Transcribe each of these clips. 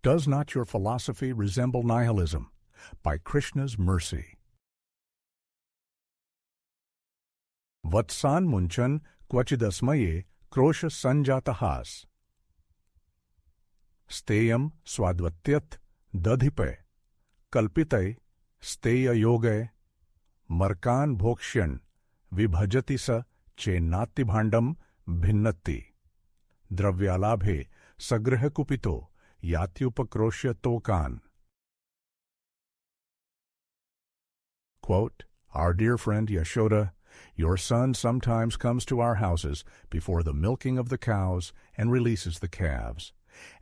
Does not your philosophy resemble nihilism? By Krishna's mercy. Vatsan munchan kvachidasmaye krosha sanjatahas. Steyam swadvatyat dadhipe kalpitay steya yoge markan bhokshan vibhajati sa chenati bhandam bhinnati dravyalabhe sagraha kupito yatyupakroshya tokan. Quote, Our dear friend Yashoda, your son sometimes comes to our houses before the milking of the cows and releases the calves.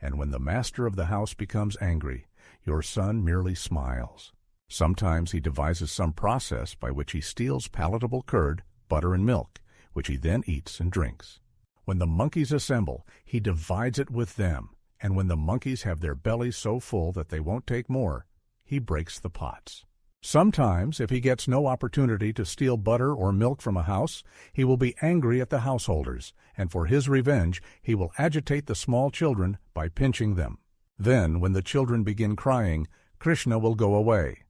And when the master of the house becomes angry, your son merely smiles. Sometimes he devises some process by which he steals palatable curd, butter, and milk, which he then eats and drinks. When the monkeys assemble, he divides it with them, and when the monkeys have their bellies so full that they won't take more, he breaks the pots. Sometimes, if he gets no opportunity to steal butter or milk from a house, he will be angry at the householders, and for his revenge he will agitate the small children by pinching them. Then, when the children begin crying, Krishna will go away.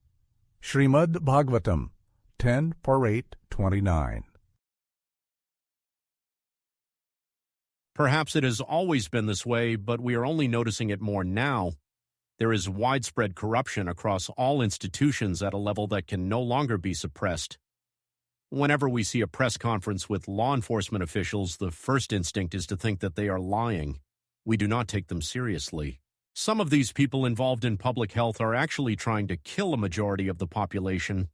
Shrimad Bhagavatam 10:8-29. Perhaps it has always been this way, but we are only noticing it more now. There is widespread corruption across all institutions at a level that can no longer be suppressed. Whenever we see a press conference with law enforcement officials, the first instinct is to think that they are lying. We do not take them seriously. Some of these people involved in public health are actually trying to kill a majority of the population.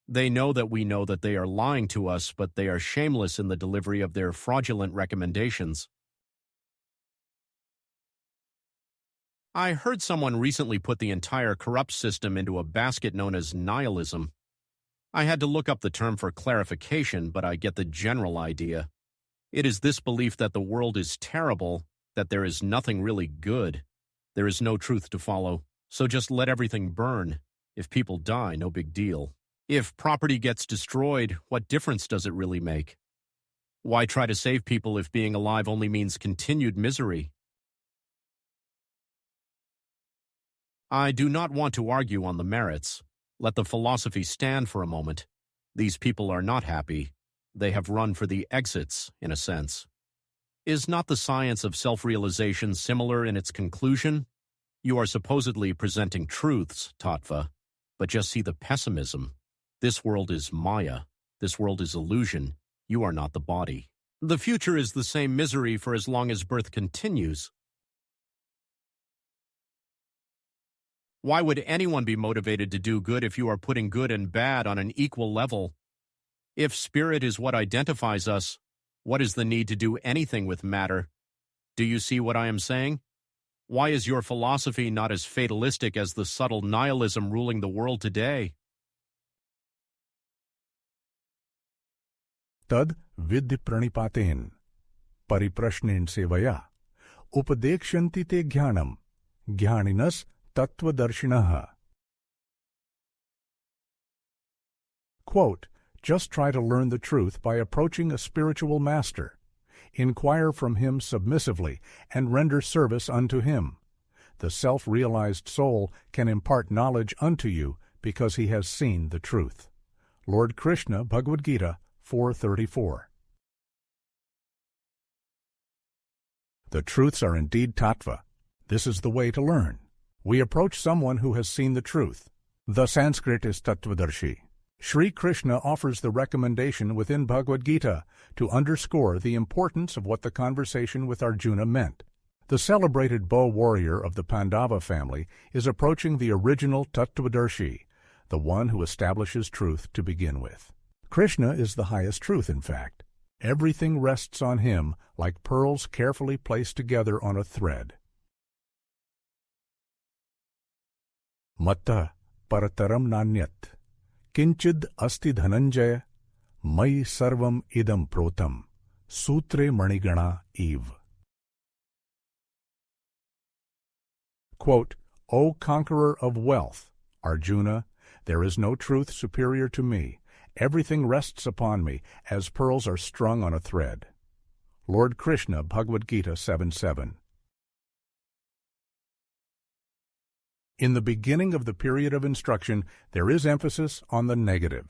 They know that they are lying to us, but they are shameless in the delivery of their fraudulent recommendations. I heard someone recently put the entire corrupt system into a basket known as nihilism. I had to look up the term for clarification, but I get the general idea. It is this belief that the world is terrible, that there is nothing really good. There is no truth to follow, so just let everything burn. If people die, no big deal. If property gets destroyed, what difference does it really make? Why try to save people if being alive only means continued misery? I do not want to argue on the merits. Let the philosophy stand for a moment. These people are not happy. They have run for the exits, in a sense. Is not the science of self-realization similar in its conclusion? You are supposedly presenting truths, Tattva, but just see the pessimism. This world is Maya. This world is illusion. You are not the body. The future is the same misery for as long as birth continues. Why would anyone be motivated to do good if you are putting good and bad on an equal level? If spirit is what identifies us, what is the need to do anything with matter? Do you see what I am saying? Why is your philosophy not as fatalistic as the subtle nihilism ruling the world today? Tad vidhi pranipaten pariprashnen sevaya upadekshanti te jnanam jnaninas tattvadarshinaha. Quote, just try to learn the truth by approaching a spiritual master. Inquire from him submissively and render service unto him. The self-realized soul can impart knowledge unto you because he has seen the truth. Lord Krishna, Bhagavad-gita 4:34. The truths are indeed tattva. This is the way to learn. We approach someone who has seen the truth. The Sanskrit is tattvadarshi. Sri Krishna offers the recommendation within Bhagavad-gita to underscore the importance of what the conversation with Arjuna meant. The celebrated bow warrior of the Pandava family is approaching the original tattvadarshi, the one who establishes truth to begin with. Krishna is the highest truth, in fact. Everything rests on him like pearls carefully placed together on a thread. Matta parataram nanyat kinchid asti dhananjaya mai sarvam idam protam sutre manigana eve. Quote, O conqueror of wealth, Arjuna, there is no truth superior to me. Everything rests upon me as pearls are strung on a thread. Lord Krishna, Bhagavad-gita 7:7. In the beginning of the period of instruction, there is emphasis on the negative.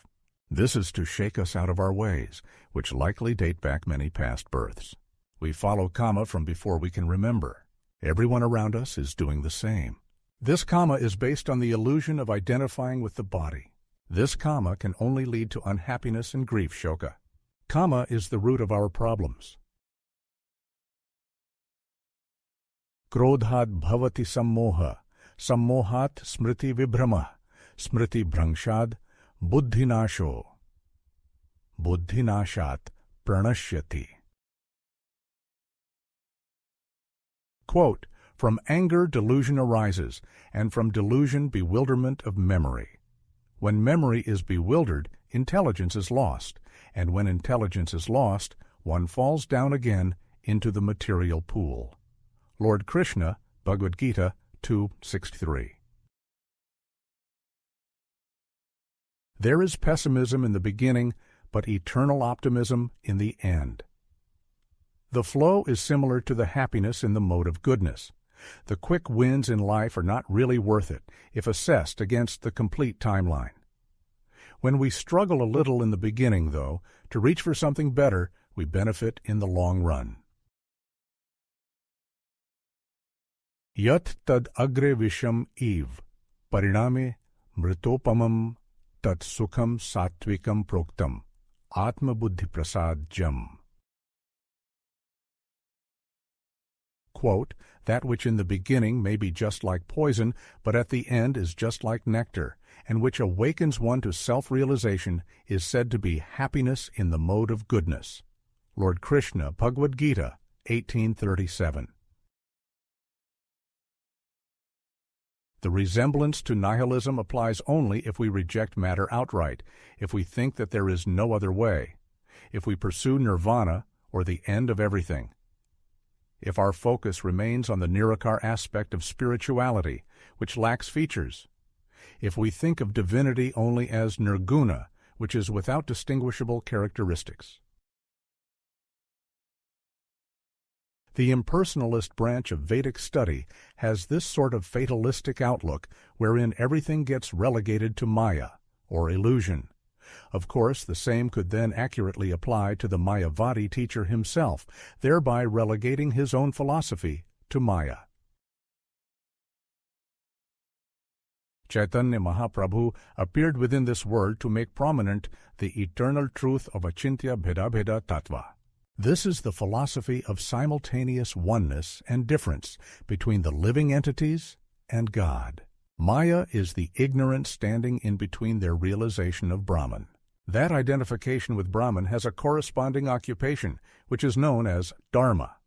This is to shake us out of our ways, which likely date back many past births. We follow karma from before we can remember. Everyone around us is doing the same. This karma is based on the illusion of identifying with the body. This karma can only lead to unhappiness and grief, shoka. Karma is the root of our problems. Krodhat bhavati sammoha, sammohat smriti vibhrama, smriti bhrangshad, buddhinasho, buddhinashat pranashyati. Quote, from anger delusion arises, and from delusion bewilderment of memory. When memory is bewildered, intelligence is lost, and when intelligence is lost, one falls down again into the material pool. Lord Krishna, Bhagavad-gita 2:63. There is pessimism in the beginning, but eternal optimism in the end. The flow is similar to the happiness in the mode of goodness. The quick wins in life are not really worth it if assessed against the complete timeline. When we struggle a little in the beginning, though, to reach for something better, we benefit in the long run. Yat tad agre visham eve, pariname mritopamam tat sukham satvikam proktam, atma buddhi prasad jam. Quote, that which in the beginning may be just like poison, but at the end is just like nectar, and which awakens one to self-realization, is said to be happiness in the mode of goodness. Lord Krishna, Bhagavad-gita 18:37. The resemblance to nihilism applies only if we reject matter outright, if we think that there is no other way, if we pursue nirvana or the end of everything. If our focus remains on the nirakar aspect of spirituality, which lacks features, if we think of divinity only as nirguna, which is without distinguishable characteristics. The impersonalist branch of Vedic study has this sort of fatalistic outlook wherein everything gets relegated to maya, or illusion. Of course, the same could then accurately apply to the Mayavadi teacher himself, thereby relegating his own philosophy to maya. Chaitanya Mahaprabhu appeared within this world to make prominent the eternal truth of Achintya Bheda Tattva. This is the philosophy of simultaneous oneness and difference between the living entities and God. Maya is the ignorant standing in between their realization of Brahman. That identification with Brahman has a corresponding occupation, which is known as dharma.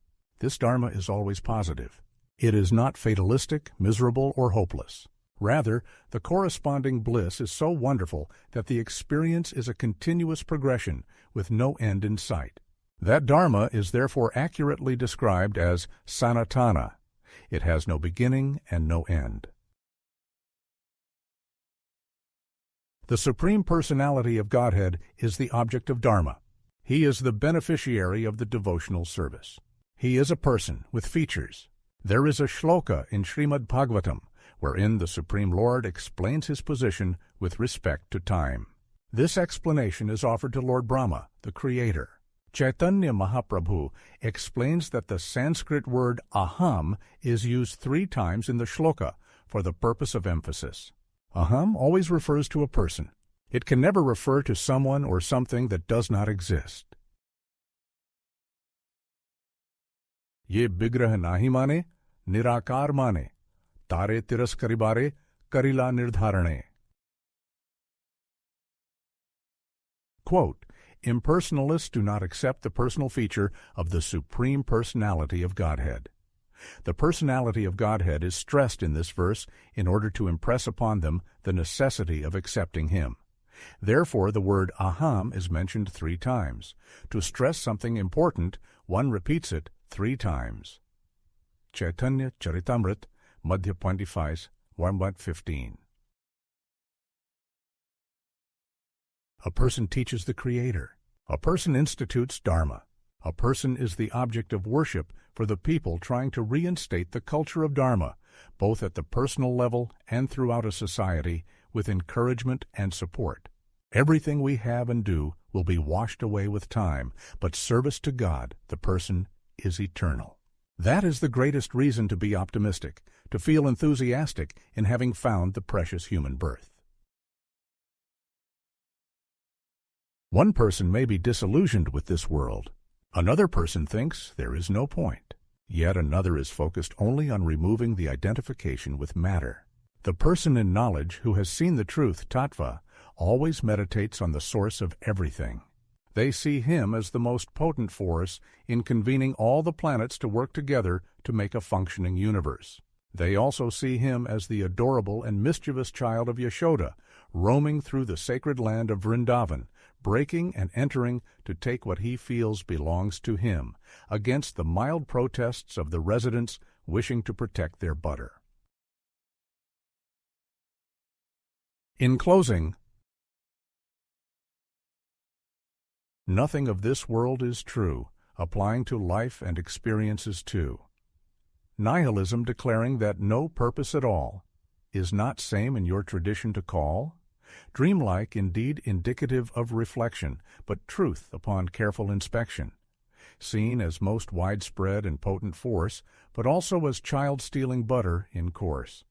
This dharma is always positive. It is not fatalistic, miserable, or hopeless. Rather, the corresponding bliss is so wonderful that the experience is a continuous progression with no end in sight. That dharma is therefore accurately described as sanatana. It has no beginning and no end. The Supreme Personality of Godhead is the object of dharma. He is the beneficiary of the devotional service. He is a person with features. There is a shloka in Shrimad Bhagavatam wherein the Supreme Lord explains his position with respect to time. This explanation is offered to Lord Brahma, the Creator. Chaitanya Mahaprabhu explains that the Sanskrit word aham is used 3 times in the shloka for the purpose of emphasis. Aham always refers to a person. It can never refer to someone or something that does not exist. Ye bigrah nahi mane, nirakar mane, tare tiraskaribare, karila nirdharane. Quote, impersonalists do not accept the personal feature of the Supreme Personality of Godhead. The personality of Godhead is stressed in this verse in order to impress upon them the necessity of accepting Him. Therefore, the word aham is mentioned 3 times. To stress something important, one repeats it 3 times. Chaitanya Charitamrit, Madhya 25, 1:15. A person teaches the Creator. A person institutes dharma. A person is the object of worship for the people trying to reinstate the culture of dharma, both at the personal level and throughout a society, with encouragement and support. Everything we have and do will be washed away with time, but service to God, the person, is eternal. That is the greatest reason to be optimistic, to feel enthusiastic in having found the precious human birth. One person may be disillusioned with this world. Another person thinks there is no point. Yet another is focused only on removing the identification with matter. The person in knowledge who has seen the truth, tattva, always meditates on the source of everything. They see him as the most potent force in convening all the planets to work together to make a functioning universe. They also see him as the adorable and mischievous child of Yashoda, roaming through the sacred land of Vrindavan, breaking and entering to take what he feels belongs to him, against the mild protests of the residents wishing to protect their butter. In closing, nothing of this world is true, applying to life and experiences too. Nihilism declaring that no purpose at all is not same in your tradition to call? Dreamlike, indeed indicative of reflection, but truth upon careful inspection. Seen as most widespread and potent force, but also as child stealing butter in course.